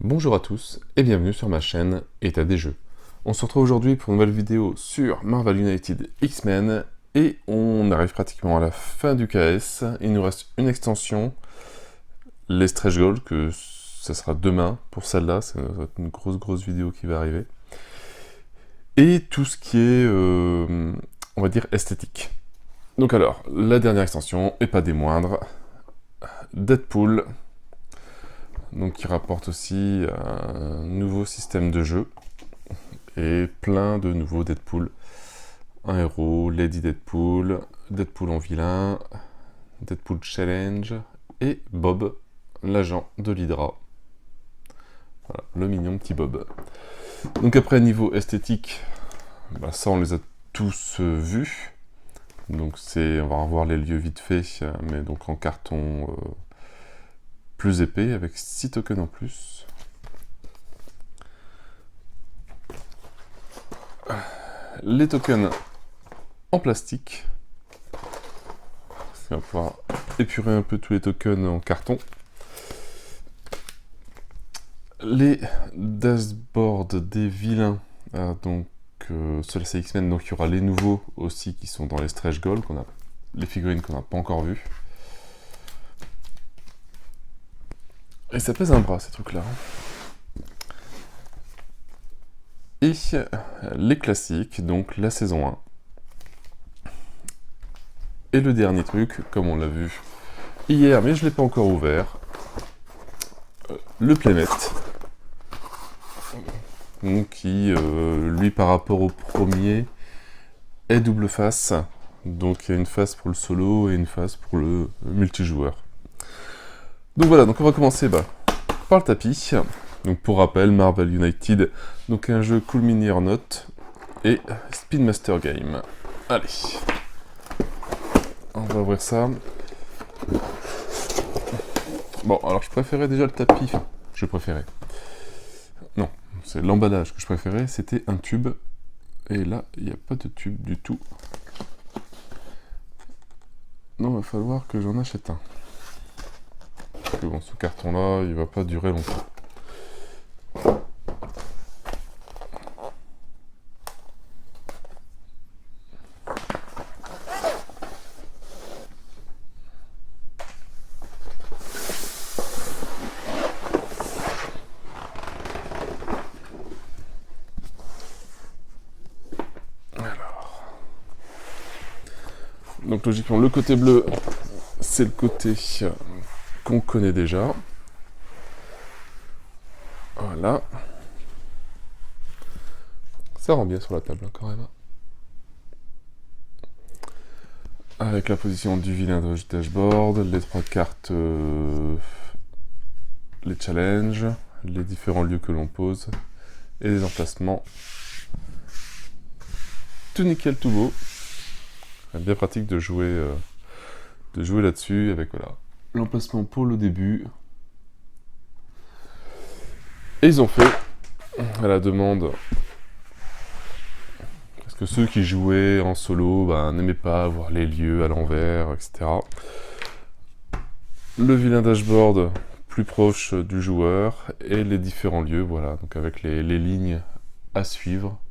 Bonjour à tous et bienvenue sur ma chaîne État des jeux. On se retrouve aujourd'hui pour une nouvelle vidéo sur Marvel United X-Men et on arrive pratiquement à la fin du KS. Il nous reste une extension, les Stretch Goals, que ça sera demain pour celle-là, c'est une grosse vidéo qui va arriver. Et tout ce qui est, on va dire, esthétique. Donc alors, la dernière extension, et pas des moindres, Deadpool, donc qui rapporte aussi un nouveau système de jeu et plein de nouveaux Deadpool. Un héros, Lady Deadpool, Deadpool en vilain, Deadpool Challenge et Bob, l'agent de l'Hydra. Voilà, le mignon petit Bob. Donc après, niveau esthétique, ça on les a tous vus. Donc on va revoir les lieux vite fait, mais donc en carton plus épais, avec 6 tokens en plus. Les tokens en plastique. On va pouvoir épurer un peu tous les tokens en carton. Les dashboards des vilains, donc ceux-là c'est X-Men, donc il y aura les nouveaux aussi qui sont dans les stretch goals, les figurines qu'on n'a pas encore vues. Et ça pèse un bras ces trucs-là. Et les classiques, donc la saison 1. Et le dernier truc, comme on l'a vu hier, mais je ne l'ai pas encore ouvert, le Playmet. Donc, qui, lui, par rapport au premier, est double face. Donc il y a une face pour le solo et une face pour le multijoueur. Donc voilà, donc on va commencer par le tapis. Donc pour rappel, Marvel United, donc un jeu Cool Mini or Not et Speed Master Game. Allez, on va ouvrir ça. Bon, alors je préférais déjà le tapis. Non, c'est l'emballage que je préférais, c'était un tube. Et là, il n'y a pas de tube du tout. Non, il va falloir que j'en achète un. Parce que bon, ce carton-là, il va pas durer longtemps. Donc logiquement, le côté bleu, c'est le côté qu'on connaît déjà. Voilà. Ça rend bien sur la table, quand même. Avec la position du vilain de dashboard, les 3 cartes, les challenges, les différents lieux que l'on pose, et les emplacements. Tout nickel, tout beau. Bien pratique de jouer là-dessus avec l'emplacement pour le début. Et ils ont fait à la demande, parce que ceux qui jouaient en solo n'aimaient pas voir les lieux à l'envers, etc. Le vilain dashboard plus proche du joueur et les différents lieux, voilà, donc avec les lignes à suivre.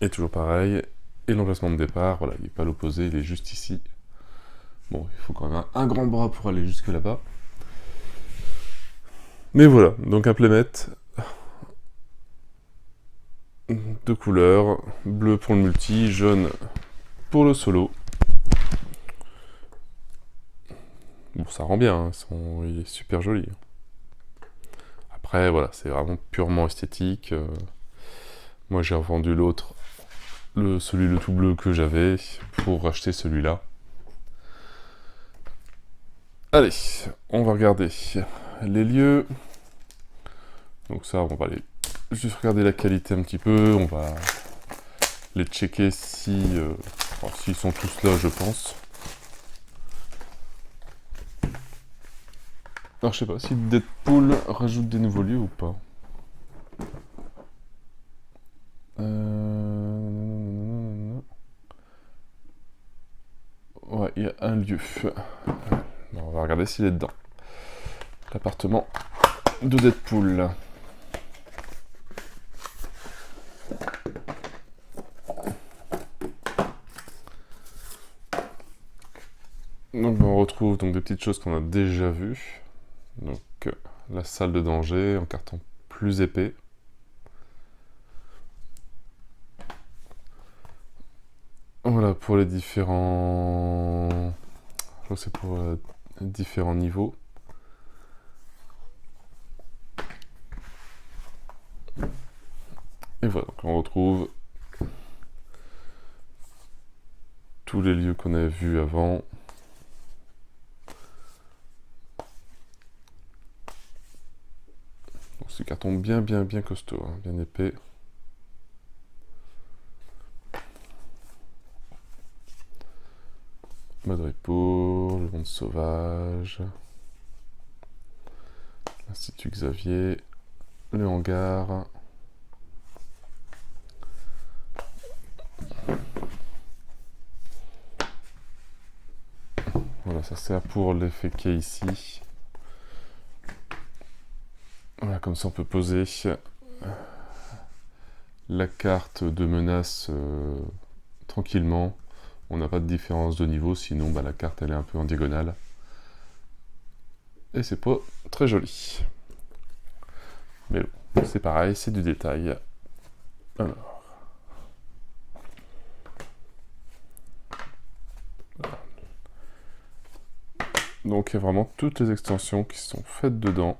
Et toujours pareil, et l'emplacement de départ, voilà, il n'est pas à l'opposé, il est juste ici. Bon, il faut quand même un grand bras pour aller jusque là-bas. Mais voilà, donc un playmat de couleurs, bleu pour le multi, jaune pour le solo. Bon, ça rend bien, hein, il est super joli. Après, voilà, c'est vraiment purement esthétique. Moi, j'ai revendu l'autre, celui le tout bleu que j'avais, pour racheter celui-là. Allez, on va regarder les lieux. Donc ça, on va aller juste regarder la qualité un petit peu. On va les checker s'ils sont tous là, je pense. Alors, je sais pas si Deadpool rajoute des nouveaux lieux ou pas. Ouais, il y a un lieu. Alors, va regarder s'il est dedans. L'appartement de Deadpool. Donc on retrouve donc des petites choses qu'on a déjà vues. Donc la salle de danger en carton plus épais. Voilà pour les différents... Je crois que c'est pour différents niveaux. Et voilà, donc on retrouve tous les lieux qu'on avait vus avant. C'est un carton bien costaud, hein, bien épais. Madripoor, le monde sauvage, l'Institut Xavier, le hangar. Voilà, ça sert pour l'effet qu'il y a ici. Voilà, comme ça on peut poser la carte de menace tranquillement. On n'a pas de différence de niveau, sinon bah, la carte elle est un peu en diagonale. Et c'est pas très joli. Mais bon, c'est pareil, c'est du détail. Alors. Voilà. Donc il y a vraiment toutes les extensions qui sont faites dedans.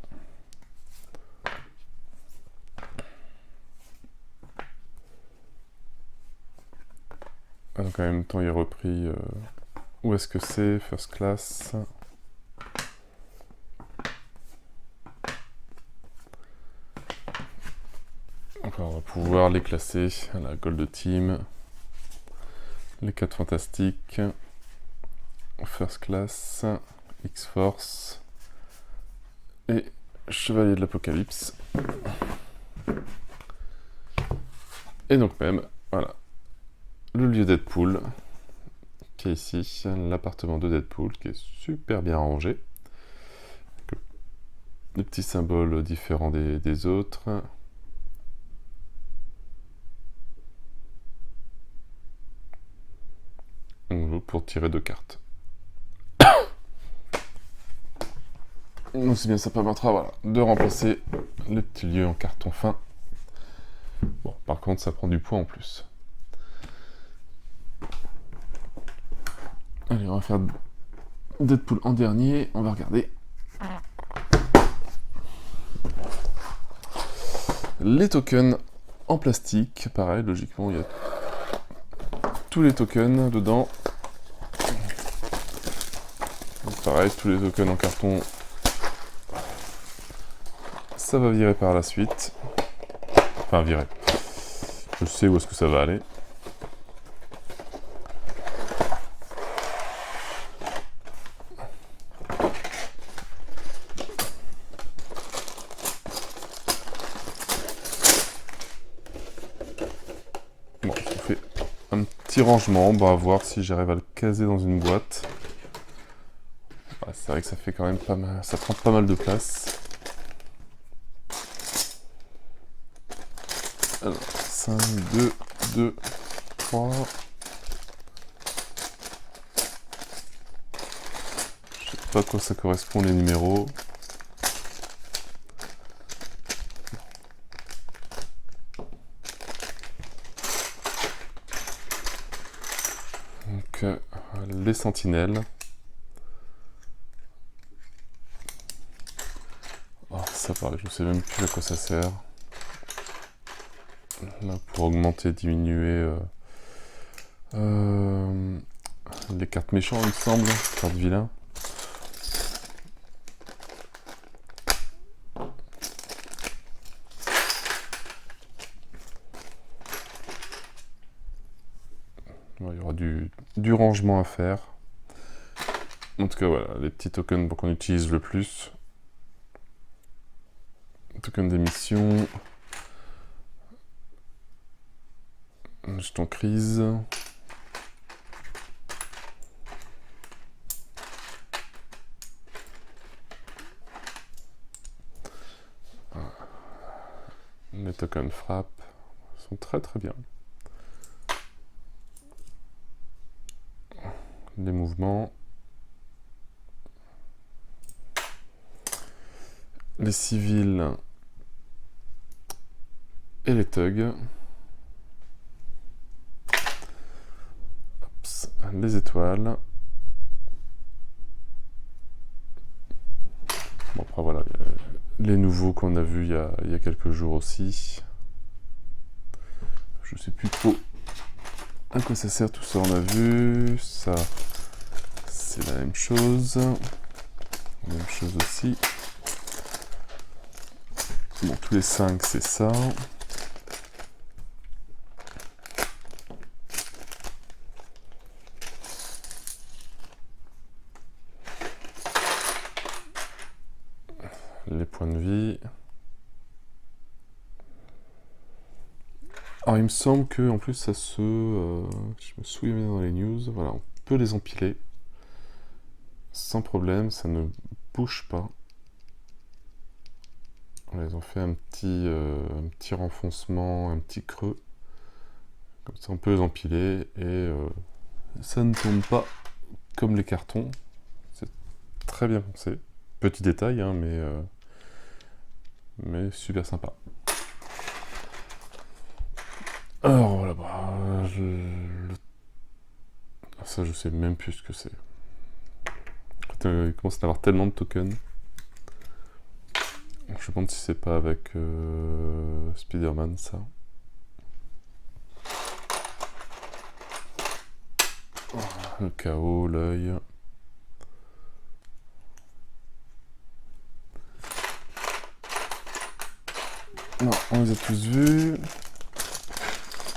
Donc en même temps il est repris où est-ce que c'est, First Class. Donc on va pouvoir les classer à la Gold Team, les 4 Fantastiques, First Class, X-Force et Chevalier de l'Apocalypse. Et donc même, voilà, le lieu Deadpool, qui est ici, l'appartement de Deadpool, qui est super bien rangé. Les petits symboles différents des autres. On joue pour tirer 2 cartes. Donc c'est bien, ça permettra voilà, de remplacer les petits lieux en carton fin. Bon, par contre, ça prend du poids en plus. Allez, on va faire Deadpool en dernier. On va regarder les tokens en plastique. Pareil, logiquement, il y a tous les tokens dedans. Donc, pareil, tous les tokens en carton. Ça va virer par la suite. Enfin, virer. Je sais où est-ce que ça va aller. Bon, on fait un petit rangement. On va voir si j'arrive à le caser dans une boîte. Ouais, c'est vrai que ça fait quand même pas mal. Ça prend pas mal de place. Alors, 5, 2, 2, 3. Je sais pas à quoi ça correspond les numéros. Donc, les sentinelles. Oh, ça pareil, je sais même plus à quoi ça sert. Là, pour augmenter, diminuer les cartes méchants, il me semble, cartes vilains. Bon, il y aura du rangement à faire. En tout cas, voilà, les petits tokens qu'on utilise le plus. Token d'émission. Jeton crise. Les tokens frappe sont très très bien. Les mouvements. Les civils et les thugs. Ops, les étoiles. Bon, après voilà, les nouveaux qu'on a vus il y a quelques jours aussi. Je sais plus trop à quoi ça sert tout ça, on a vu. Ça, c'est la même chose. Même chose aussi. Bon, tous les 5, c'est ça. Les points de vie. Alors, il me semble que, en plus, ça se... je me souviens bien dans les news. Voilà, on peut les empiler. Sans problème, ça ne bouge pas. Voilà, ils ont fait un petit renfoncement, un petit creux. Comme ça, on peut les empiler et ça ne tombe pas comme les cartons. C'est très bien pensé. Petit détail, hein, mais super sympa. Alors voilà, ça je sais même plus ce que c'est. Il commence à avoir tellement de tokens. Je me demande si c'est pas avec Spider-Man ça. Le chaos, l'œil. Non, on les a tous vus.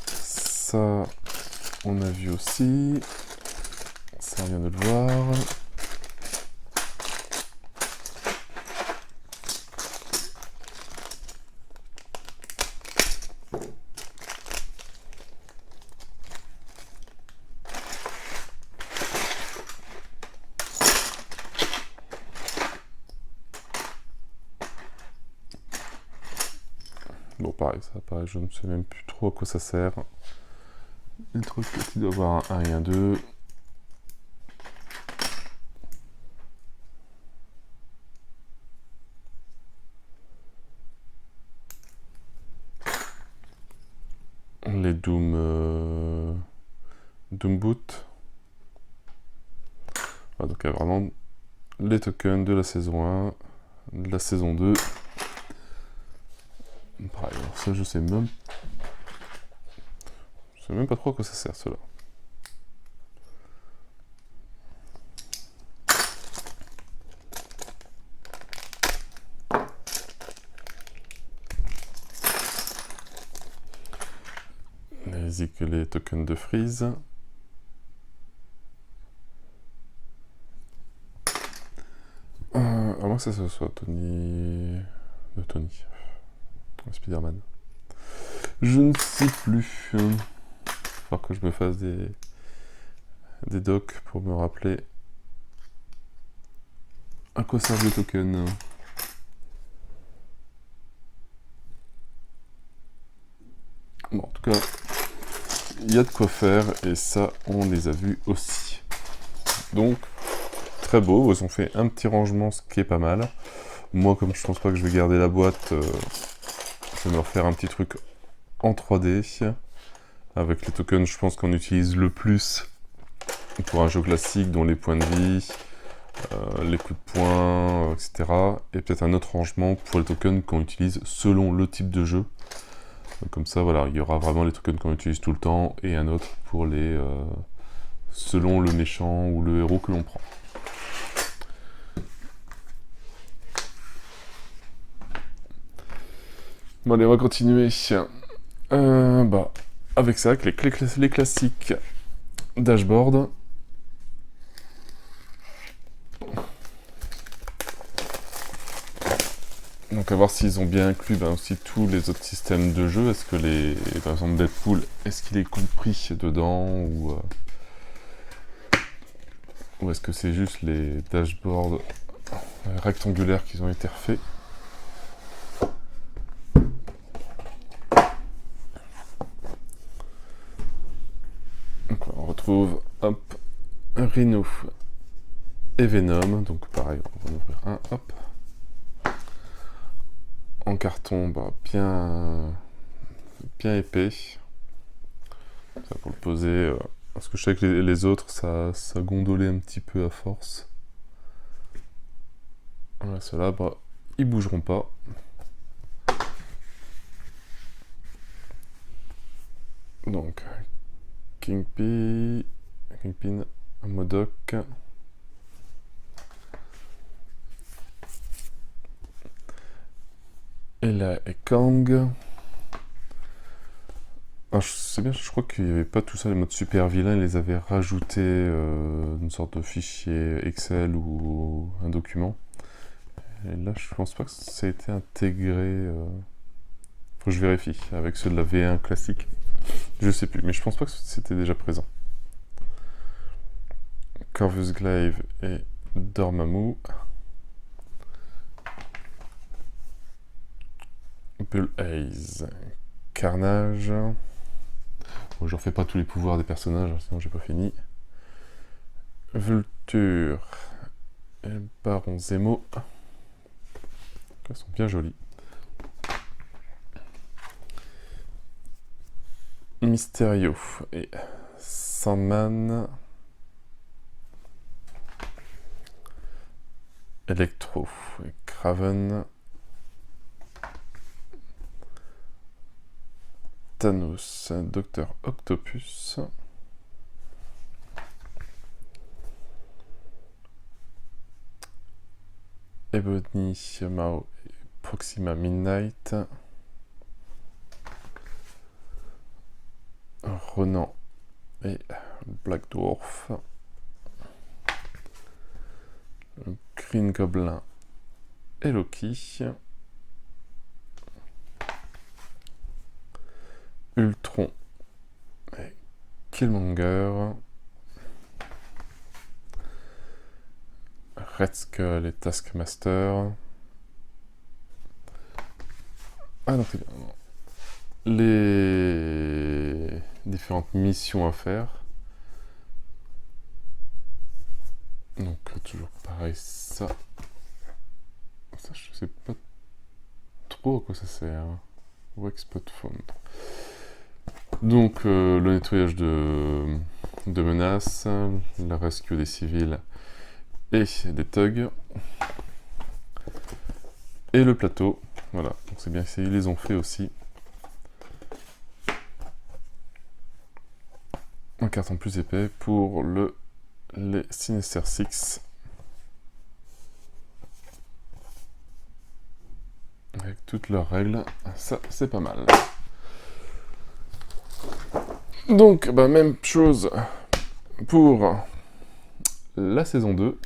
Ça, on a vu aussi. Ça, on vient de le voir. Bon, pareil, je ne sais même plus trop à quoi ça sert. Les trucs, il doit y avoir un 1 et un 2. Les Doom Boot. Voilà, donc il y a vraiment les tokens de la saison 1, de la saison 2. Pareil, alors ça je sais même pas trop à quoi ça sert cela. Les tokens de freeze. À moins que ça soit Tony... Spider-Man. Je ne sais plus. Il va falloir que je me fasse des docs pour me rappeler à quoi servent les tokens. Bon, en tout cas, il y a de quoi faire et ça, on les a vus aussi. Donc, très beau. Ils ont fait un petit rangement, ce qui est pas mal. Moi, comme je pense pas que je vais garder la boîte, je vais me refaire un petit truc en 3D. Avec les tokens, je pense qu'on utilise le plus pour un jeu classique, dont les points de vie, les coups de poing, etc. Et peut-être un autre rangement pour les tokens qu'on utilise selon le type de jeu. Comme ça, voilà, il y aura vraiment les tokens qu'on utilise tout le temps et un autre pour les selon le méchant ou le héros que l'on prend. Bon allez, on va continuer. Avec ça, avec les classiques dashboard. Donc à voir s'ils ont bien inclus aussi tous les autres systèmes de jeu. Est-ce que par exemple Deadpool, est-ce qu'il est compris dedans ou est-ce que c'est juste les dashboards rectangulaires qui ont été refaits? retrouve, hop, Rhino et Venom. Donc pareil, on va en ouvrir un, hop. En carton, bah, bien épais. Ça pour le poser, parce que je sais que les autres, ça gondolait un petit peu à force. Voilà, ceux-là, bah, ils bougeront pas. Donc, Kingpin, Modok. Et là, et Kang. Ah, c'est bien, je crois qu'il n'y avait pas tout ça, les modes super vilains, ils les avaient rajoutés une sorte de fichier Excel ou un document. Et là, je pense pas que ça a été intégré. Faut que je vérifie avec ceux de la V1 classique. Je sais plus, mais je pense pas que c'était déjà présent. Corvus Glaive et Dormammu. Bull Haze. Carnage. Bon, je refais pas tous les pouvoirs des personnages, sinon j'ai pas fini. Vulture et Baron Zemo. Ils sont bien jolis. Mysterio et Sandman. Electro et Kraven. Thanos, Docteur Octopus. Ebony, Mao et Proxima Midnight. Ronan et Black Dwarf. Green Goblin et Loki. Ultron et Killmonger. Red Skull et Taskmaster. Ah non, c'est bien. Les différentes missions à faire. Donc toujours pareil, ça. Ça, je sais pas trop à quoi ça sert. Waxpot Phone. Donc le nettoyage de menaces, la rescue des civils et des thugs. Et le plateau. Voilà, donc c'est bien qu'ils les ont fait aussi. Un carton plus épais pour les Sinister Six. Avec toutes leurs règles, ça c'est pas mal. Donc, bah, même chose pour la saison 2.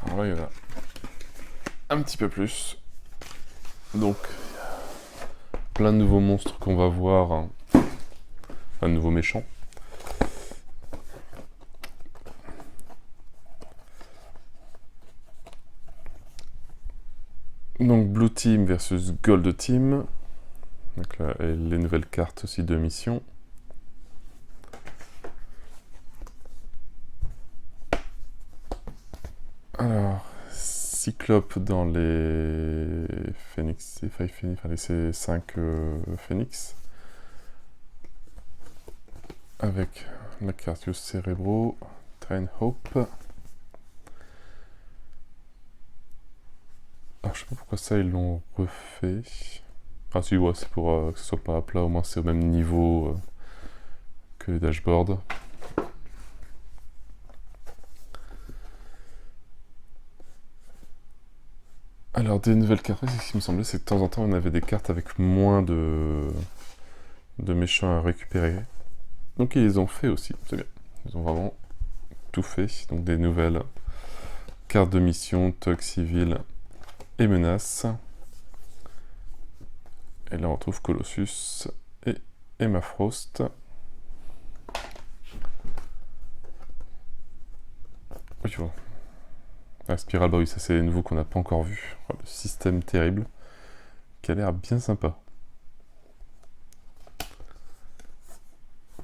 Alors là, il y en a un petit peu plus. Donc, plein de nouveaux monstres qu'on va voir. Hein. Enfin, de nouveaux méchants. Donc Blue Team versus Gold Team. Donc là, et les nouvelles cartes aussi de mission. Alors, Cyclope dans les Phoenix, ces 5 Phoenix. Avec la carte Cerebro, Train Hope. Alors, je sais pas pourquoi ça ils l'ont refait. Ah si, ouais, c'est pour que ce soit pas à plat, au moins c'est au même niveau que les dashboards. Alors, des nouvelles cartes, ce qui me semblait, c'est que de temps en temps on avait des cartes avec moins de méchants à récupérer. Donc ils les ont fait aussi, c'est bien. Ils ont vraiment tout fait. Donc des nouvelles cartes de mission, Tug Civil et Menace. Et là on retrouve Colossus et Emma Frost. Oui, bon. La spirale, bah oui, ça c'est les nouveaux qu'on n'a pas encore vu. Oh, le système terrible, qui a l'air bien sympa.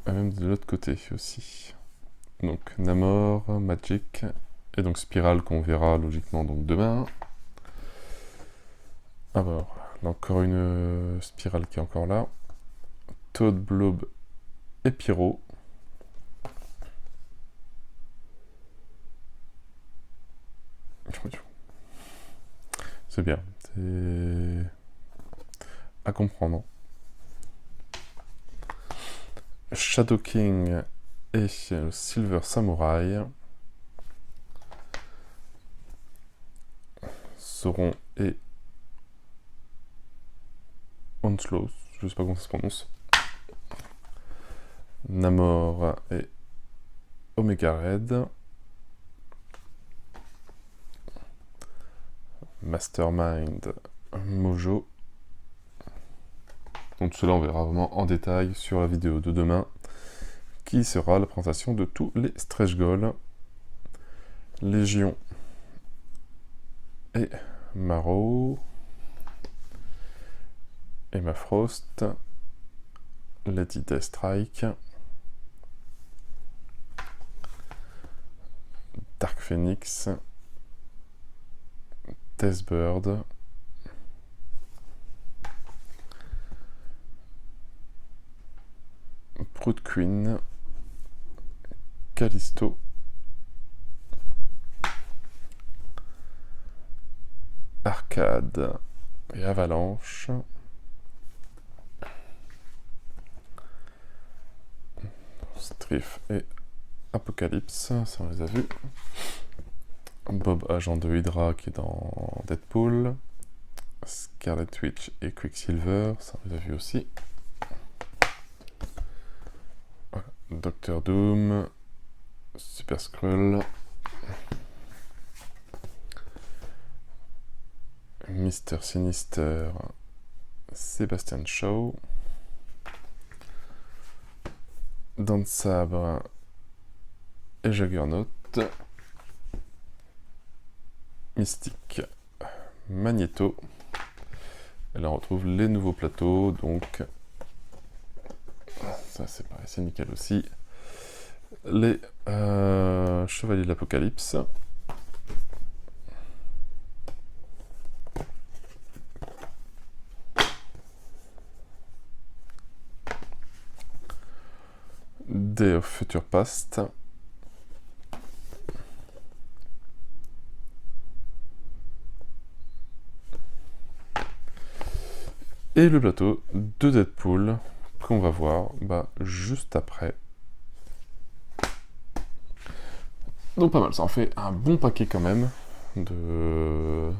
Et même de l'autre côté aussi. Donc Namor, Magic, et donc Spirale qu'on verra logiquement donc demain. Alors, là encore une Spirale qui est encore là. Toad, Blob et Pyro. C'est bien, c'est à comprendre. Shadow King et Silver Samurai. Sauron et Onslaught, je sais pas comment ça se prononce. Namor et Omega Red. Mastermind, Mojo. Donc cela on verra vraiment en détail sur la vidéo de demain, qui sera la présentation de tous les stretch goals. Légion et Marrow. Emma Frost. Lady Deathstrike. Dark Phoenix. Deathbird. Brood Queen. Callisto. Arcade et Avalanche. Strife et Apocalypse, ça on les a vus. Bob, agent de Hydra qui est dans Deadpool. Scarlet Witch et Quicksilver, ça on les a vus aussi. Voilà. Doctor Doom, Super Skrull, Mister Sinister, Sebastian Shaw, Dents de Sabre et Juggernaut, Mystique, Magneto. Et là on retrouve les nouveaux plateaux, donc ça c'est pareil, c'est nickel aussi. Les Chevaliers de l'Apocalypse. Day of Future Past. Et le plateau de Deadpool qu'on va voir juste après. Donc pas mal, ça en fait un bon paquet quand même de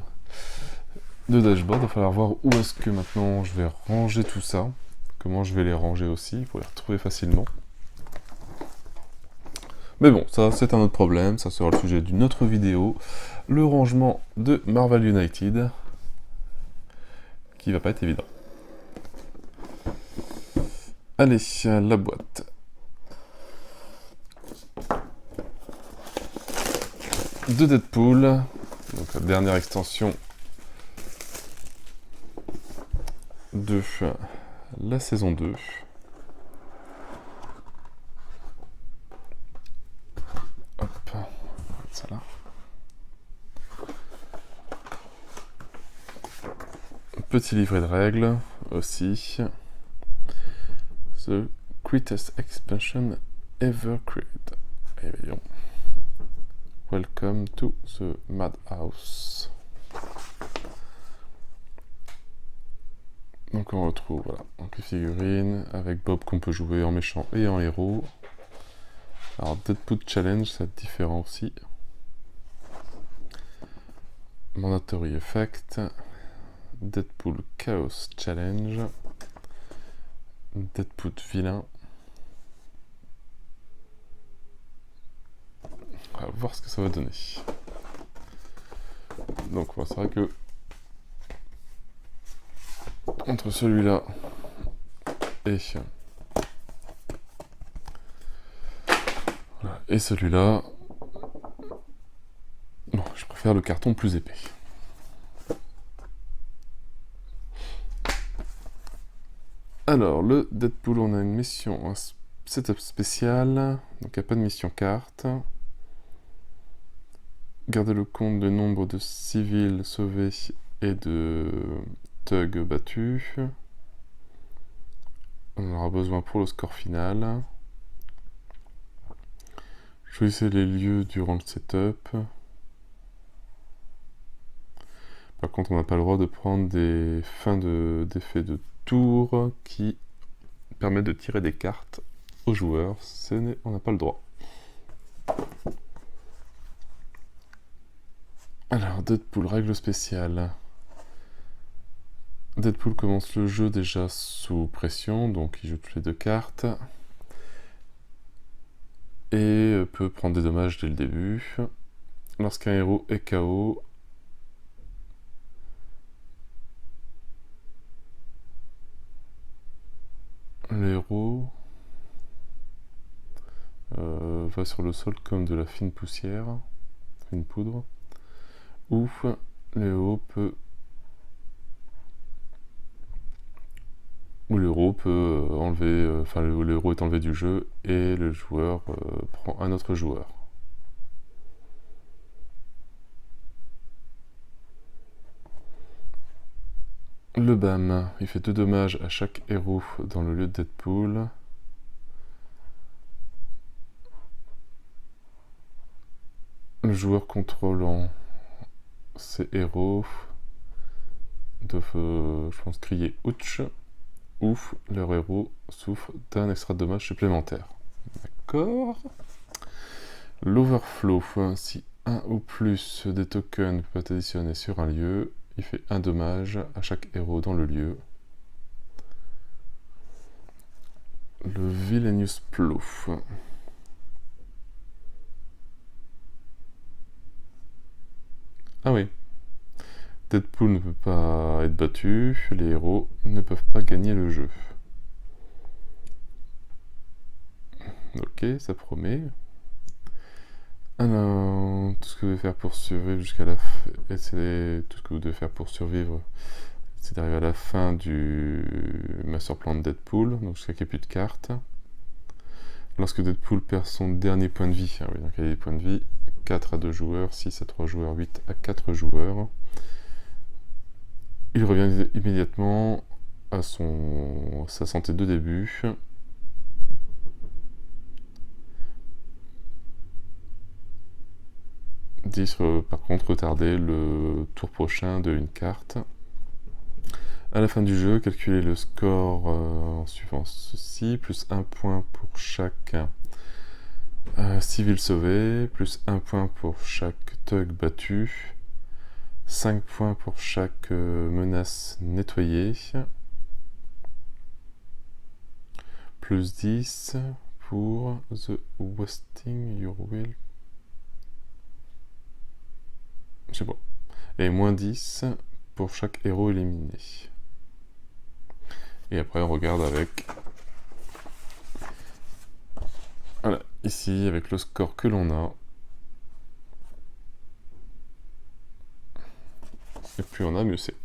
dashboard. Il va falloir voir où est-ce que maintenant je vais ranger tout ça. Comment je vais les ranger aussi pour les retrouver facilement. Mais bon, ça c'est un autre problème, ça sera le sujet d'une autre vidéo. Le rangement de Marvel United, qui va pas être évident. Allez, la boîte. De Deadpool, donc la dernière extension de la saison 2. Hop, on va mettre ça là. Petit livret de règles aussi. The greatest expansion ever created. Et voyons. Welcome to the Madhouse. Donc on retrouve voilà, donc les figurines avec Bob qu'on peut jouer en méchant et en héros. Alors Deadpool Challenge, c'est différent aussi. Mandatory Effect. Deadpool Chaos Challenge. Deadpool Vilain. On va voir ce que ça va donner. Donc c'est vrai que entre celui-là et celui-là, bon, je préfère faire le carton plus épais. Alors, le Deadpool, on a une mission, un setup spécial, donc il n'y a pas de mission carte. Gardez le compte du nombre de civils sauvés et de thugs battus. On aura besoin pour le score final. Choisissez les lieux durant le setup. Par contre, on n'a pas le droit de prendre des fins d'effets de tour qui permettent de tirer des cartes aux joueurs. On n'a pas le droit. Alors, Deadpool, règle spéciale. Deadpool commence le jeu déjà sous pression, donc il joue toutes les 2 cartes. Et peut prendre des dommages dès le début. Lorsqu'un héros est KO, le héros va sur le sol comme de la fine poussière, fine poudre. Ou le héros peut enlever, le héros est enlevé du jeu et le joueur prend un autre joueur. Le BAM, il fait 2 dommages à chaque héros dans le lieu de Deadpool. Le joueur contrôlant ces héros doivent, je pense, crier ouch, ou leur héros souffre d'un extra dommage supplémentaire. D'accord. L'overflow, si un ou plus des tokens peut être additionné sur un lieu, il fait un dommage à chaque héros dans le lieu. Le Villainous Plouf. Ah oui. Deadpool ne peut pas être battu, les héros ne peuvent pas gagner le jeu. Ok, ça promet. Alors, tout ce que vous devez faire pour survivre jusqu'à la fin, tout ce que vous devez faire pour survivre, c'est d'arriver à la fin du master plan de Deadpool, donc jusqu'à qu'il n'y ait plus de cartes. Lorsque Deadpool perd son dernier point de vie, ah oui, donc il y a des points de vie, 4 à 2 joueurs, 6 à 3 joueurs, 8 à 4 joueurs. Il revient immédiatement à sa santé de début. Par contre, retarder le tour prochain de une carte. À la fin du jeu, calculez le score en suivant ceci, plus 1 point pour chaque civil sauvé, plus 1 point pour chaque thug battu, 5 points pour chaque menace nettoyée, plus 10 pour the wasting your will. Je sais pas. Et moins 10 pour chaque héros éliminé. Et après on regarde avec... Voilà, ici avec le score que l'on a. Et plus on a, mieux c'est.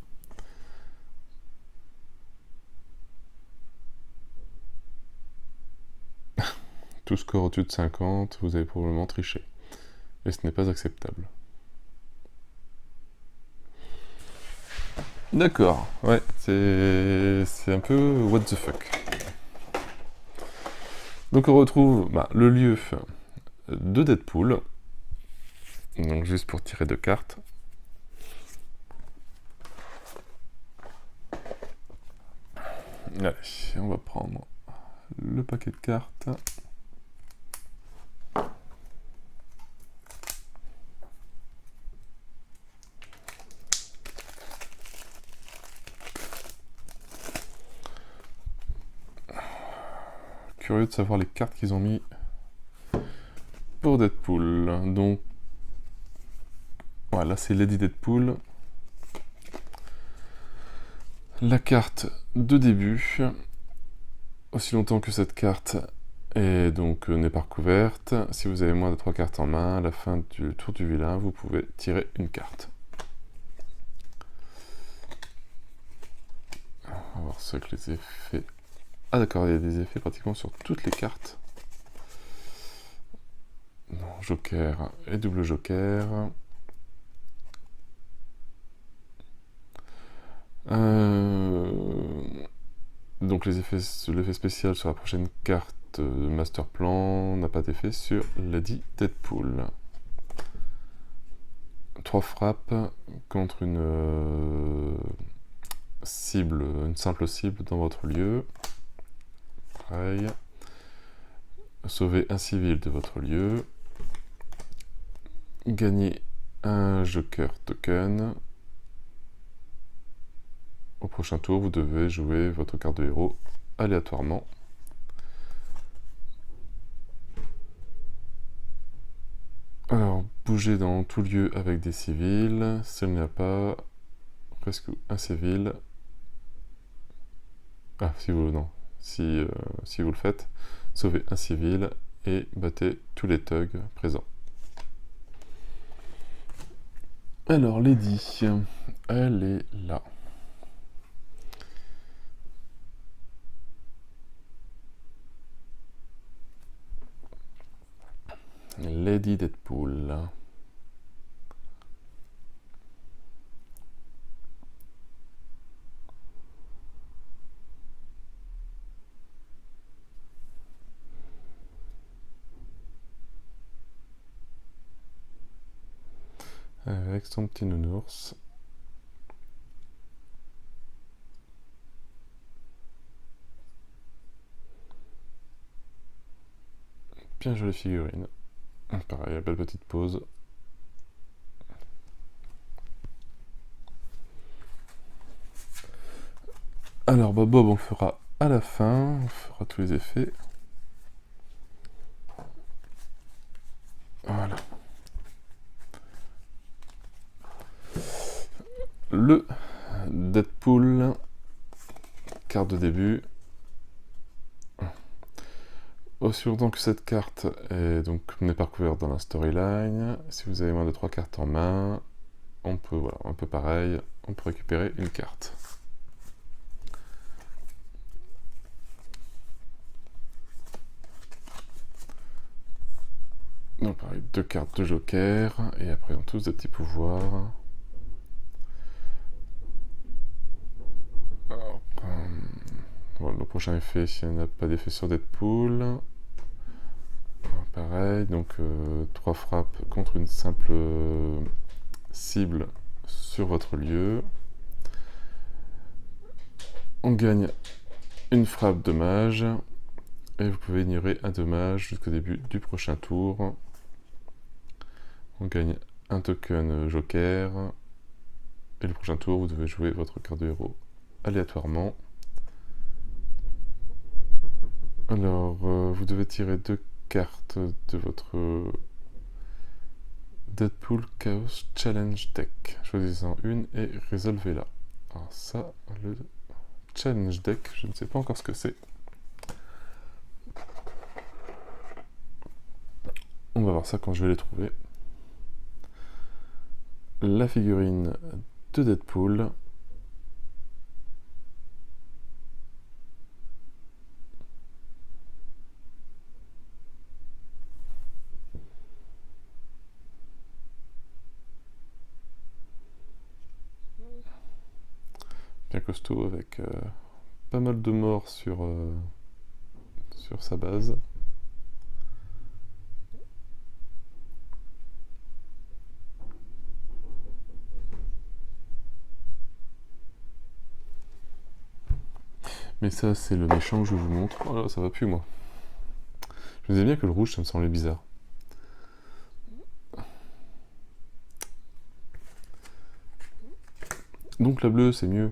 Tout score au-dessus de 50, vous avez probablement triché. Et ce n'est pas acceptable. D'accord, ouais, c'est un peu what the fuck. Donc on retrouve le lieu de Deadpool. Donc juste pour tirer 2 cartes. Allez, on va prendre le paquet de cartes. Curieux de savoir les cartes qu'ils ont mis pour Deadpool. Donc voilà, c'est Lady Deadpool. La carte de début. Aussi longtemps que cette carte Et donc, n'est pas recouverte. Si vous avez moins de 3 cartes en main, à la fin du tour du vilain, vous pouvez tirer une carte. On va voir ce que les effets... Ah d'accord, il y a des effets pratiquement sur toutes les cartes. Non, joker et double joker. Donc l'effet spécial sur la prochaine carte Master Plan n'a pas d'effet sur Lady Deadpool. 3 frappes contre une cible, une simple cible dans votre lieu. Pareil. Sauvez un civil de votre lieu. Gagnez un joker token. Au prochain tour, vous devez jouer votre carte de héros aléatoirement. Alors, bougez dans tout lieu avec des civils. S'il n'y a pas presque un civil... Ah, si vous... Non. Si vous le faites, sauvez un civil et battez tous les thugs présents. Alors, Lady, elle est là. Lady Deadpool. Avec son petit nounours. Bien jolie figurine. Pareil, belle petite pause. Alors Bob, on le fera à la fin, on fera tous les effets. Voilà. Le Deadpool, carte de début. Aussi longtemps que cette carte n'est pas couverte dans la storyline, si vous avez moins de 3 cartes en main, on peut, voilà, un peu pareil, on peut récupérer une carte. Donc pareil, 2 cartes de joker, et après on a tous des petits pouvoirs. Alors, voilà, le prochain effet, s'il n'y a pas d'effet sur Deadpool. Pareil, donc 3 frappes contre une simple cible sur votre lieu. On gagne une frappe dommage, et vous pouvez ignorer un dommage jusqu'au début du prochain tour. On gagne un token joker, et le prochain tour, vous devez jouer votre carte de héros aléatoirement. Alors, vous devez tirer 2 cartes de votre Deadpool Chaos Challenge Deck. Choisissez-en une et résolvez-la. Alors ça, le Challenge Deck, je ne sais pas encore ce que c'est. On va voir ça quand je vais les trouver. La figurine de Deadpool. Bien costaud avec pas mal de morts sur sa base. Mais ça, c'est le méchant que je vous montre. Oh là, ça va plus, moi. Je me disais bien que le rouge, ça me semblait bizarre. Donc la bleue, c'est mieux.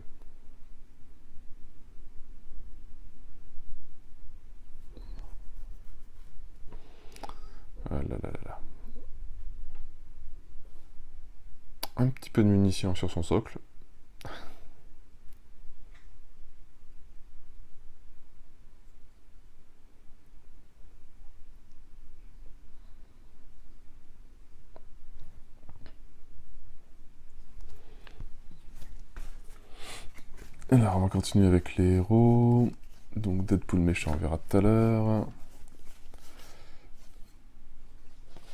Ah là là là là. Un petit peu de munitions sur son socle. Alors, on va continuer avec les héros. Donc, Deadpool méchant, on verra tout à l'heure.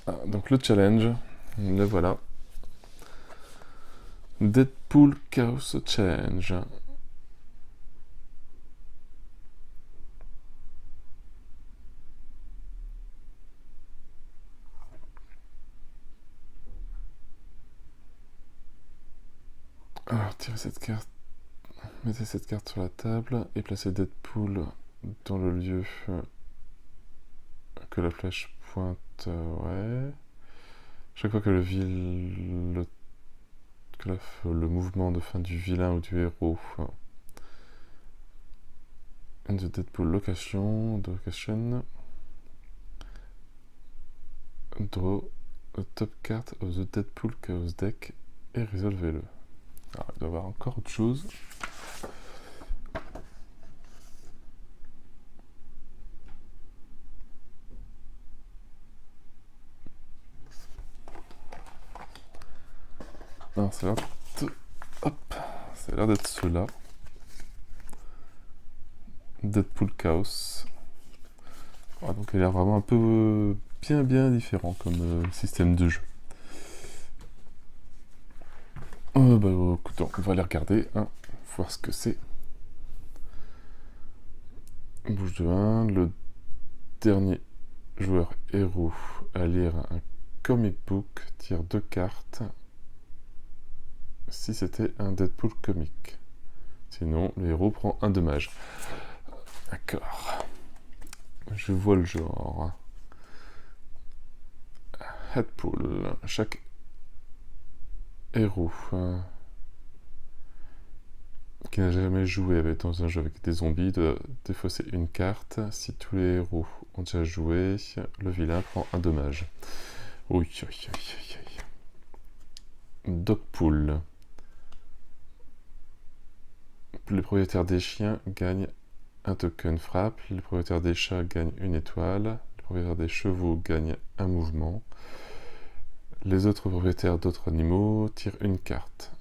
Ah, donc, le challenge, le voilà. Deadpool Chaos Challenge. Alors, tirez cette carte, mettez cette carte sur la table et placez Deadpool dans le lieu que la flèche pointe. Ouais. Chaque fois que le mouvement de fin du vilain ou du héros in the Deadpool location, draw a top card of the Deadpool Chaos deck et résolvez-le. Alors, il doit y avoir encore autre chose. Non, ça a l'air ça a l'air d'être ceux-là. Deadpool Chaos. Ah, donc il a l'air vraiment un peu bien différent comme système de jeu. Bah écoute, on va les regarder, hein, voir ce que c'est. Bouche de 1, le dernier joueur héros à lire un comic book tire 2 cartes si c'était un Deadpool comic. Sinon, le héros prend un dommage. D'accord. Je vois le genre. Deadpool. Chaque héros qui n'a jamais joué dans un jeu avec des zombies doit défausser une carte. Si tous les héros ont déjà joué, le vilain prend un dommage. Oui. Dogpool. Les propriétaires des chiens gagnent un token frappe. Les propriétaires des chats gagnent une étoile. Les propriétaires des chevaux gagnent un mouvement. Les autres propriétaires d'autres animaux tirent une carte.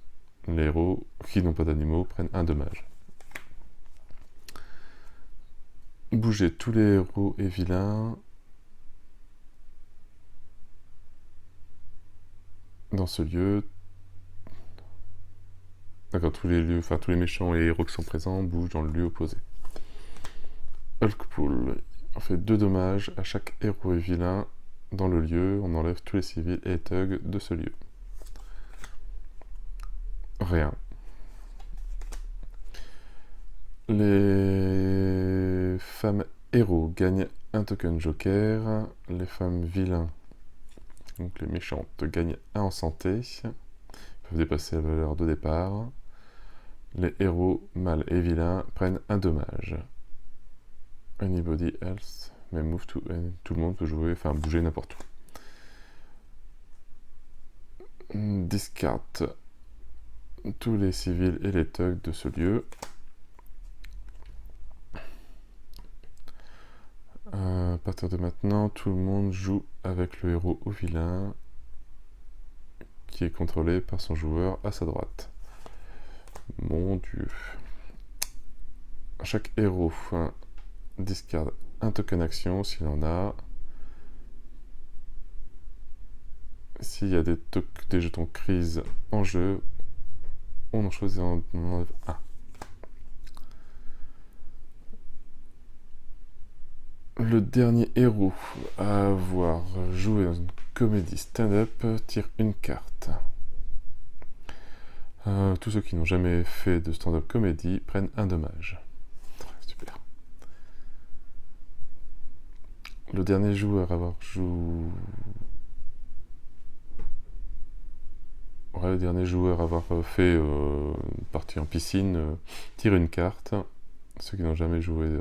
Les héros qui n'ont pas d'animaux prennent un dommage. Bougez tous les héros et vilains dans ce lieu. D'accord, tous les méchants et les héros qui sont présents bougent dans le lieu opposé. Hulkpool. On fait 2 dommages à chaque héros et vilain dans le lieu. On enlève tous les civils et les thugs de ce lieu. Rien. Les femmes héros gagnent un token joker. Les femmes vilains, donc les méchantes, gagnent 1 en santé. Ils peuvent dépasser la valeur de départ. Les héros mâles et vilains prennent un dommage. Anybody else may move to any. Tout le monde peut jouer, enfin bouger n'importe où. Discard tous les civils et les thugs de ce lieu. À partir de maintenant, tout le monde joue avec le héros ou vilain qui est contrôlé par son joueur à sa droite. Mon Dieu. Chaque héros discard un token action s'il en a. S'il y a des jetons crise en jeu, on en choisit un. Le dernier héros à avoir joué dans une comédie stand-up tire une carte. Tous ceux qui n'ont jamais fait de stand-up comédie prennent un dommage. Super. Le dernier joueur à avoir joué... le dernier joueur à avoir fait une partie en piscine tire une carte. Ceux qui n'ont jamais joué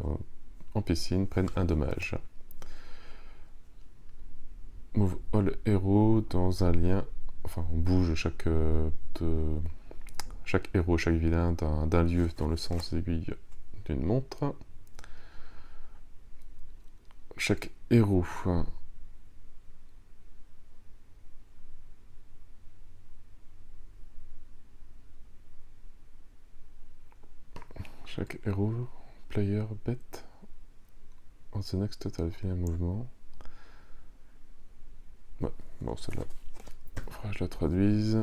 en piscine prennent un dommage. Move all héros dans un lien. Enfin, on bouge chaque héros, chaque vilain d'un lieu dans le sens aiguille d'une montre. Chaque héros Chaque héros, player, bet on the next total, un mouvement. Ouais, bon, celle-là, faudra que je la traduise.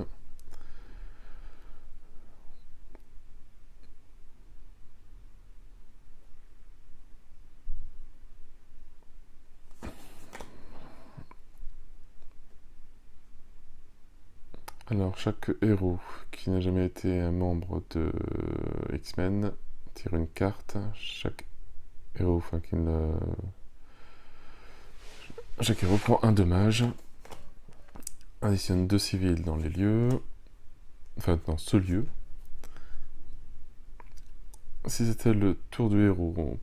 Alors, chaque héros qui n'a jamais été un membre de X-Men tire une carte. Chaque héros, chaque héros prend un dommage. Additionne 2 civils dans les lieux. Enfin, dans ce lieu. Si c'était le tour du héros,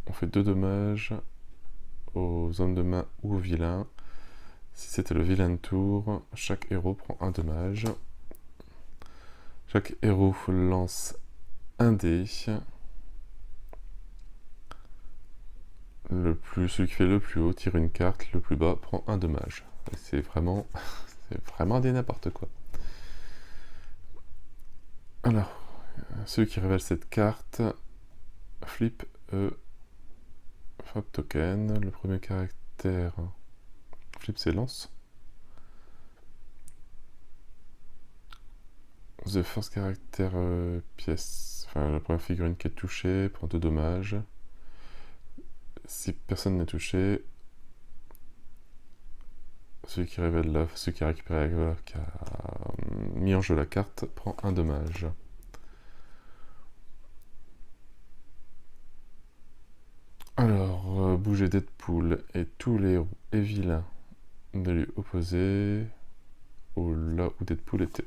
on fait 2 dommages aux hommes de main ou aux vilains. Si c'était le vilain de tour, chaque héros prend un dommage. Chaque héros lance un dé. Celui qui fait le plus haut tire une carte, le plus bas prend un dommage. C'est vraiment des n'importe quoi. Alors, celui qui révèle cette carte, flip token. Le premier caractère, flip c'est lance. The first caractère pièce. Enfin, la première figurine qui est touchée prend 2 dommages. Si personne n'est touché, celui qui a récupéré qui a mis en jeu la carte prend un dommage. Alors, bouger Deadpool et tous les héros et vilains de lui opposer là où Deadpool était.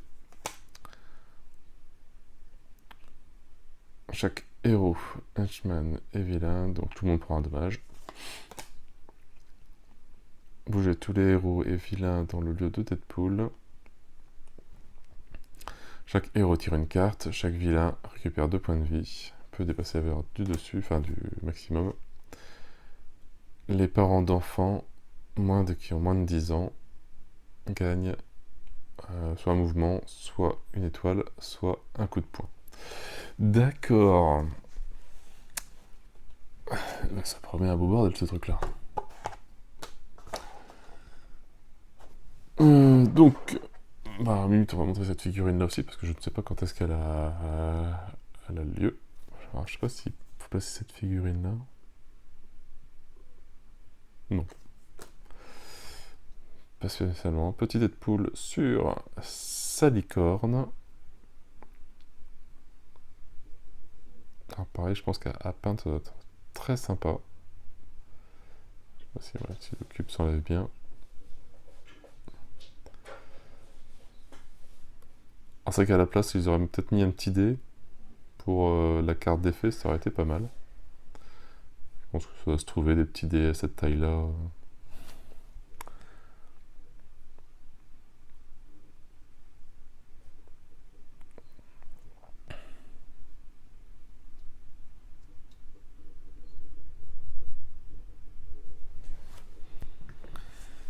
Chaque héros, henchman et vilain, donc tout le monde prend un dommage. Bouger tous les héros et vilains dans le lieu de Deadpool. Chaque héros tire une carte, chaque vilain récupère 2 points de vie, peut dépasser la valeur du dessus, enfin du maximum. Les parents d'enfants qui ont moins de 10 ans gagnent soit un mouvement, soit une étoile, soit un coup de poing. D'accord. Ça promet un beau bordel ce truc là. Donc, bah, minute, on va montrer cette figurine là aussi parce que je ne sais pas quand est-ce qu'elle a lieu. Alors, je sais pas s'il faut placer cette figurine là. Non. Pas spécialement. Petit Deadpool sur sa licorne. Alors pareil, je pense qu'à peindre ça doit être très sympa. Je sais pas si, voilà, si le cube s'enlève bien. Alors c'est vrai qu'à la place, ils auraient peut-être mis un petit dé pour la carte d'effet, ça aurait été pas mal. Je pense que ça doit se trouver des petits dés à cette taille-là.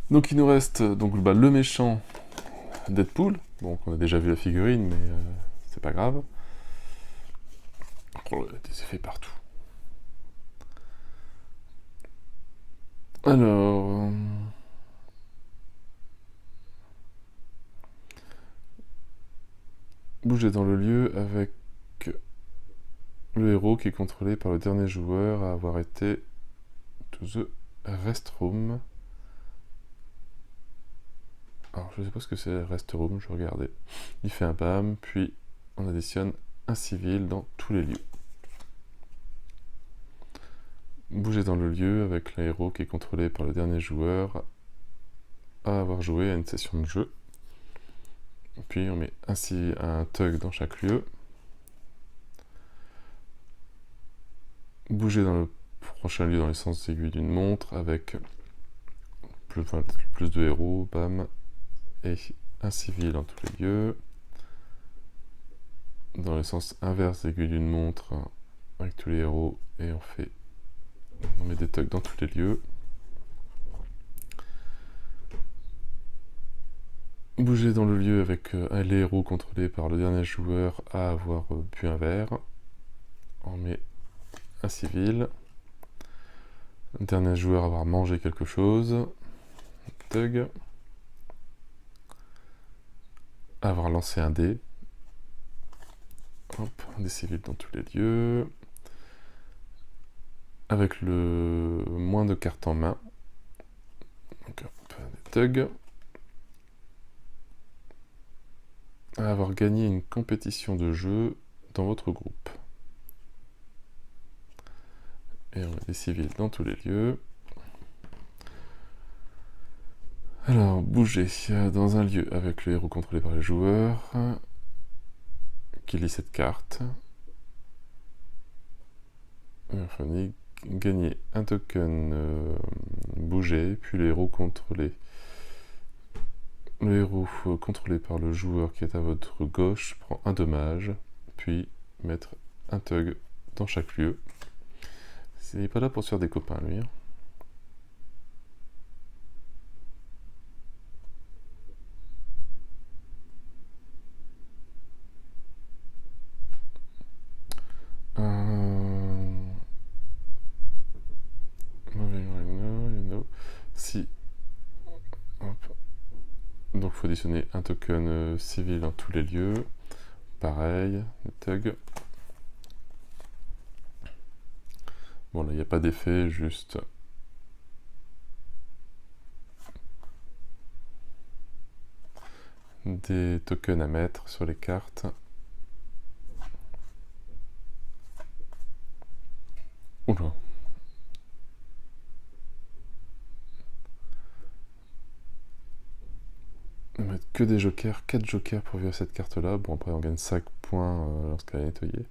Donc il nous reste le méchant Deadpool. Bon, on a déjà vu la figurine, mais c'est pas grave. Oh, il y a des effets partout. Alors... bouger dans le lieu avec le héros qui est contrôlé par le dernier joueur à avoir été to the restroom. Alors je sais pas ce que c'est restroom, je regardais. Il fait un bam, puis on additionne un civil dans tous les lieux. Bouger dans le lieu avec le héros qui est contrôlé par le dernier joueur à avoir joué à une session de jeu. Puis on met ainsi un tug dans chaque lieu. Bouger dans le prochain lieu dans les sens aigus d'une montre avec plus de héros, bam, et un civil dans tous les lieux. Dans le sens inverse aigu d'une montre avec tous les héros et on met des tugs dans tous les lieux. Bouger dans le lieu avec les héros contrôlés par le dernier joueur à avoir bu un verre. On met un civil. Dernier joueur à avoir mangé quelque chose. Tug. Avoir lancé un dé. Hop, des civils dans tous les lieux. Avec le moins de cartes en main. Donc hop, des tugs. Avoir gagné une compétition de jeu dans votre groupe. Et on a des civils dans tous les lieux. Alors, bouger dans un lieu avec le héros contrôlé par les joueurs, qui lit cette carte. Enfin, gagner un token bouger, puis le héros contrôlé. Le héros contrôlé par le joueur qui est à votre gauche prend un dommage, puis mettre un tug dans chaque lieu. Il n'est pas là pour se faire des copains, lui. Si. Hop. Donc, il faut additionner un token civil dans tous les lieux. Pareil, le tug. Bon, là, il n'y a pas d'effet, juste des tokens à mettre sur les cartes. Oula. On va mettre que des jokers, 4 jokers pour vivre cette carte-là. Bon, après, on gagne 5 points lorsqu'elle est nettoyée.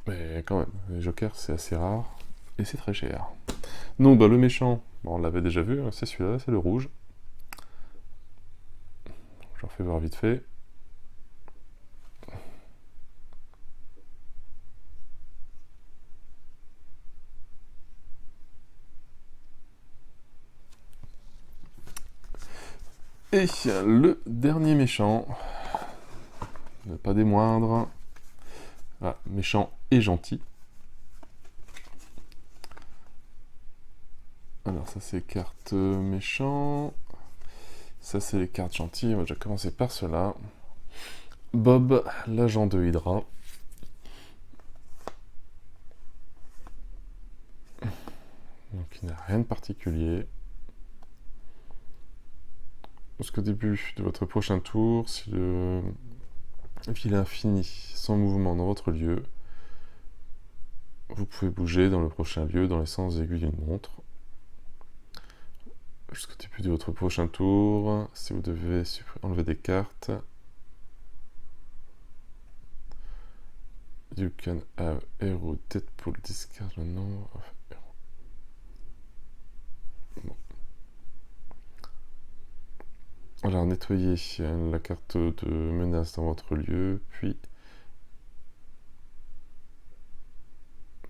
Mais quand même, les jokers, c'est assez rare. Et c'est très cher. Donc, bah, le méchant, bon, on l'avait déjà vu, hein, c'est celui-là, c'est le rouge. Je leur fais voir vite fait. Et le dernier méchant, pas des moindres, ah, méchant et gentil. Alors ça c'est cartes méchants, ça c'est les cartes gentilles, on va déjà commencer par cela. Bob, l'agent de Hydra. Donc il n'a rien de particulier. Jusqu'au début de votre prochain tour, si le vilain finit son mouvement dans votre lieu, vous pouvez bouger dans le prochain lieu dans les sens aigus d'une montre. Jusqu'au début de votre prochain tour, si vous devez enlever des cartes, you can have hero Deadpool discard le number of hero. Bon. Alors nettoyez la carte de menace dans votre lieu, puis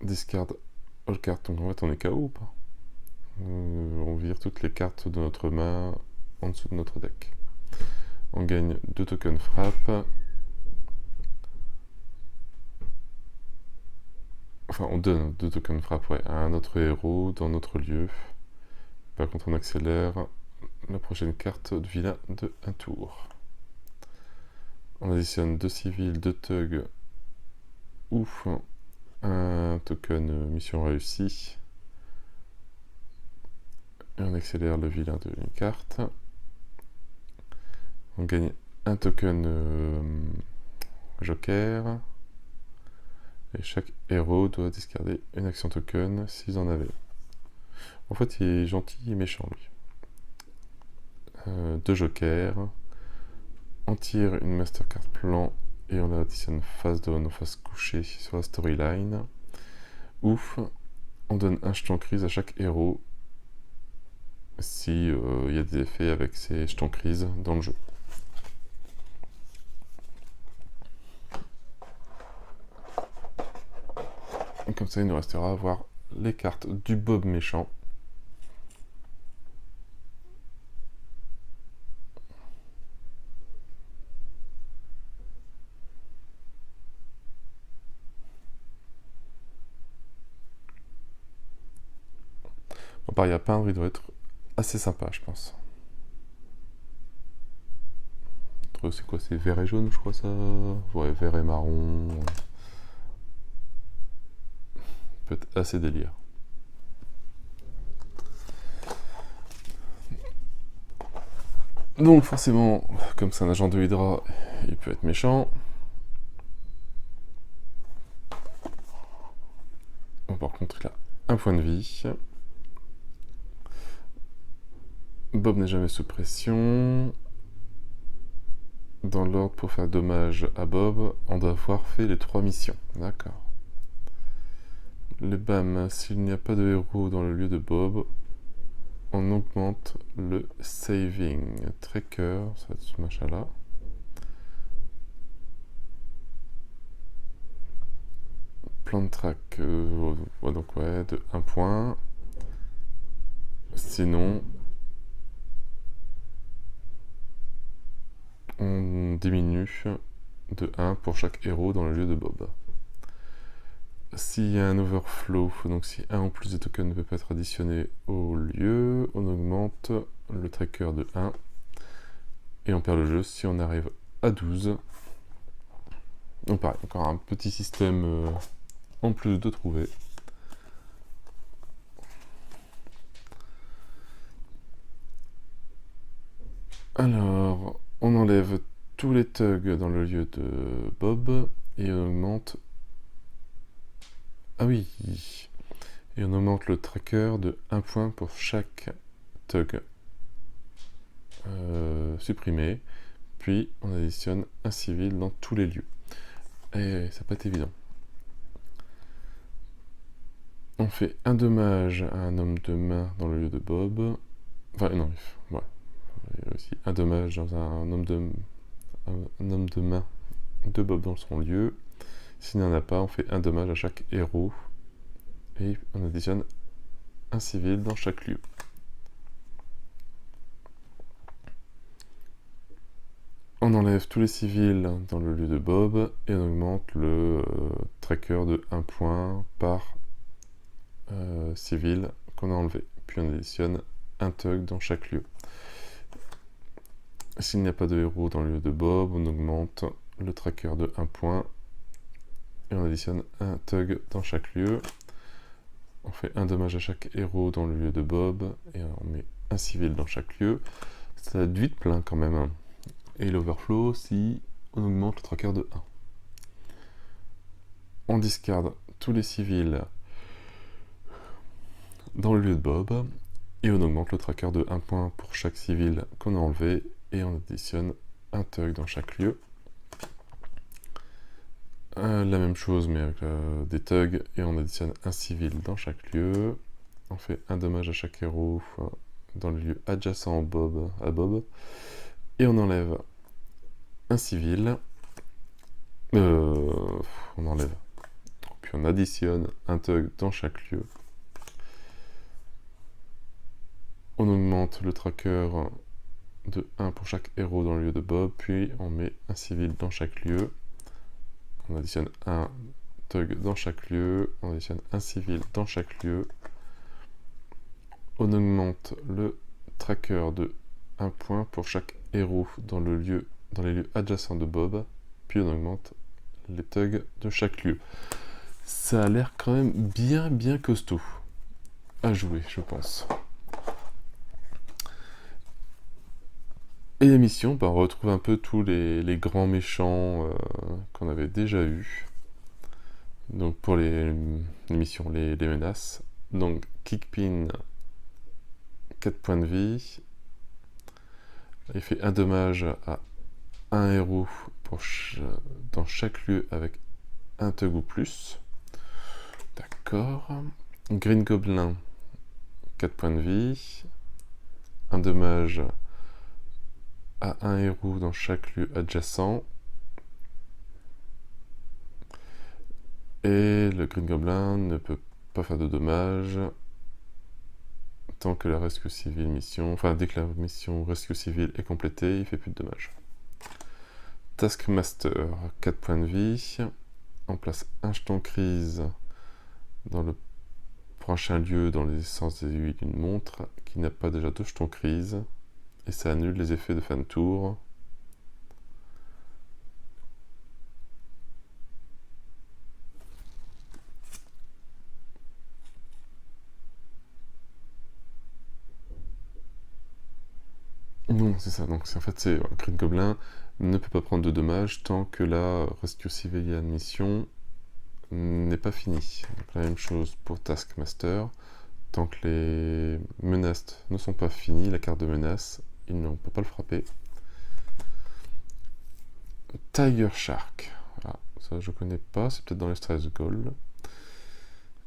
discard all cards. Donc en fait on est KO ou pas? On vire toutes les cartes de notre main en dessous de notre deck. On gagne 2 tokens frappe. Enfin, on donne 2 tokens frappe à un autre héros dans notre lieu. Par contre, on accélère la prochaine carte de vilain de un tour. On additionne 2 civils, 2 thugs ou un token mission réussie. Et on accélère le vilain de une carte. On gagne un token joker. Et chaque héros doit discarder une action token s'ils en avaient. En fait, il est gentil et méchant, lui. 2 jokers. On tire une mastercard plan et on additionne face down ou face couchée sur la storyline. Ouf, on donne un jeton crise à chaque héros si y a des effets avec ces jetons crise dans le jeu. Et comme ça, il nous restera à voir les cartes du Bob méchant. Pareil, à peindre, il doit être assez sympa, je pense. C'est quoi? C'est vert et jaune, je crois, ça? Ouais, vert et marron. Peut être assez délire. Donc forcément, comme c'est un agent de Hydra, il peut être méchant. Bon, par contre, il a un point de vie. Bob n'est jamais sous pression. Dans l'ordre pour faire dommage à Bob, on doit avoir fait les 3 missions. D'accord. Le BAM, s'il n'y a pas de héros dans le lieu de Bob, on augmente le saving. Tracker, ça va être ce machin-là. Plan de track, donc ouais, de 1 point. Sinon, on diminue de 1 pour chaque héros dans le lieu de Bob. S'il y a un overflow, donc si un ou plus de tokens ne peut pas être additionné au lieu, on augmente le tracker de 1 et on perd le jeu si on arrive à 12. Donc pareil, encore un petit système en plus de trouver. Alors, on enlève tous les thugs dans le lieu de Bob et on augmente... Ah oui. Et on augmente le tracker de 1 point pour chaque thug supprimé. Puis on additionne un civil dans tous les lieux. Et ça peut être évident. On fait un dommage à un homme de main dans le lieu de Bob. Enfin, non, ouais. Il y a aussi un dommage dans un homme de main de Bob dans son lieu. S'il n'y en a pas, on fait un dommage à chaque héros. Et on additionne un civil dans chaque lieu. On enlève tous les civils dans le lieu de Bob et on augmente le tracker de 1 point par civil qu'on a enlevé. Puis on additionne un thug dans chaque lieu. S'il n'y a pas de héros dans le lieu de Bob, on augmente le tracker de 1 point et on additionne un thug dans chaque lieu. On fait un dommage à chaque héros dans le lieu de Bob et on met un civil dans chaque lieu. Ça va être vite plein quand même. Hein. Et l'overflow si on augmente le tracker de 1. On discarde tous les civils dans le lieu de Bob et on augmente le tracker de 1 point pour chaque civil qu'on a enlevé et on additionne un thug dans chaque lieu. La même chose mais avec des thugs et on additionne un civil dans chaque lieu. On fait un dommage à chaque héros dans le lieu adjacent à Bob et on enlève un civil. On enlève. Puis on additionne un thug dans chaque lieu. On augmente le tracker de 1 pour chaque héros dans le lieu de Bob, puis on met un civil dans chaque lieu. On additionne un thug dans chaque lieu, on additionne un civil dans chaque lieu. On augmente le tracker de 1 point pour chaque héros dans les lieux adjacents de Bob, puis on augmente les thugs de chaque lieu. Ça a l'air quand même bien costaud à jouer, je pense. Et l'émission, on retrouve un peu tous les grands méchants qu'on avait déjà eus. Donc pour les missions, les menaces. Donc Kingpin, 4 points de vie. Il fait un dommage à un héros dans chaque lieu avec un thug ou plus. D'accord. Green Goblin, 4 points de vie. Un dommage à un héros dans chaque lieu adjacent. Et le Green Goblin ne peut pas faire de dommages tant que la rescue civile mission... Enfin, dès que la mission rescue civile est complétée, il fait plus de dommages. Taskmaster, 4 points de vie. On place un jeton crise dans le prochain lieu dans les sens des aiguilles d'une montre qui n'a pas déjà 2 jetons crise. Et ça annule les effets de fin de tour. Non, c'est ça. Donc en fait, c'est Green Goblin ne peut pas prendre de dommages tant que la Rescue Civilian mission n'est pas finie. Donc la même chose pour Taskmaster. Tant que les menaces ne sont pas finies, la carte de menace, il ne peut pas le frapper. Tiger Shark. Ah, ça je connais pas, c'est peut-être dans les Stress Gold.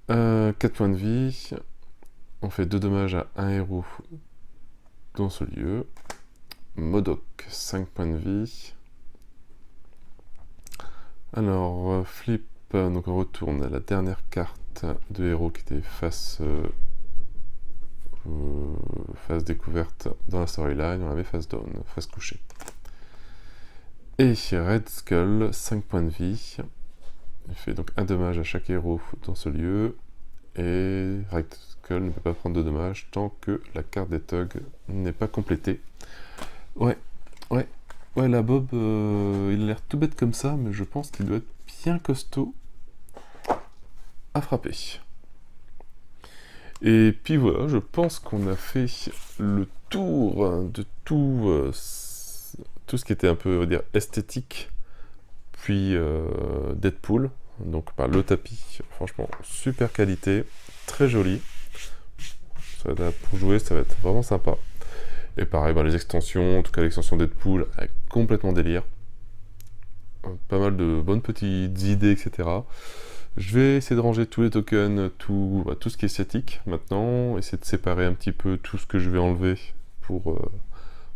4 points de vie. On fait 2 dommages à un héros dans ce lieu. Modok, 5 points de vie. Alors, flip, donc on retourne à la dernière carte de héros qui était face découverte dans la storyline, on avait face down, face couchée. Et Red Skull, 5 points de vie. Il fait donc un dommage à chaque héros dans ce lieu. Et Red Skull ne peut pas prendre de dommages tant que la carte des thugs n'est pas complétée. Ouais, la Bob, il a l'air tout bête comme ça, mais je pense qu'il doit être bien costaud à frapper. Et puis voilà, je pense qu'on a fait le tour de tout ce qui était un peu, on va dire, esthétique, puis Deadpool. Donc le tapis, franchement, super qualité, très joli. Pour jouer, ça va être vraiment sympa. Et pareil, les extensions, en tout cas l'extension Deadpool, complètement délire. Pas mal de bonnes petites idées, etc. Je vais essayer de ranger tous les tokens, tout ce qui est statique maintenant, essayer de séparer un petit peu tout ce que je vais enlever pour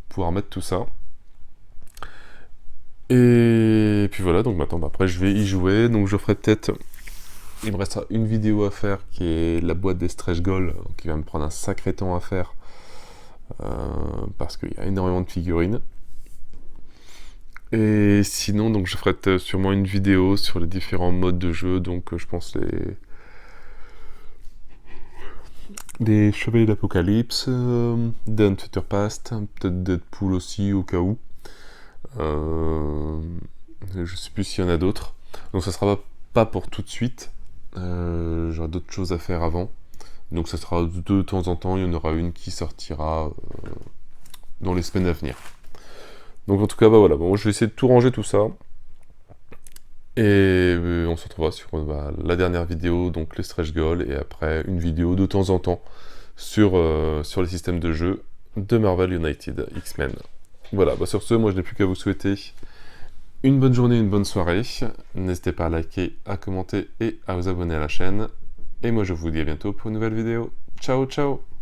pouvoir mettre tout ça. Et puis voilà, donc maintenant après je vais y jouer, donc je ferai peut-être, il me restera une vidéo à faire qui est la boîte des stretch goals, qui va me prendre un sacré temps à faire, parce qu'il y a énormément de figurines. Et sinon, donc je ferai sûrement une vidéo sur les différents modes de jeu, donc je pense des Chevaliers d'Apocalypse, Dawn Future Past, peut-être Deadpool aussi au cas où. Je sais plus s'il y en a d'autres. Donc ça sera pas pour tout de suite. J'aurai d'autres choses à faire avant. Donc ça sera de temps en temps, il y en aura une qui sortira dans les semaines à venir. Donc en tout cas, voilà, bon, je vais essayer de tout ranger tout ça. Et on se retrouvera sur la dernière vidéo, donc les stretch goals, et après une vidéo de temps en temps sur les systèmes de jeu de Marvel United X-Men. Voilà, sur ce, moi je n'ai plus qu'à vous souhaiter une bonne journée, une bonne soirée. N'hésitez pas à liker, à commenter et à vous abonner à la chaîne. Et moi je vous dis à bientôt pour une nouvelle vidéo. Ciao, ciao!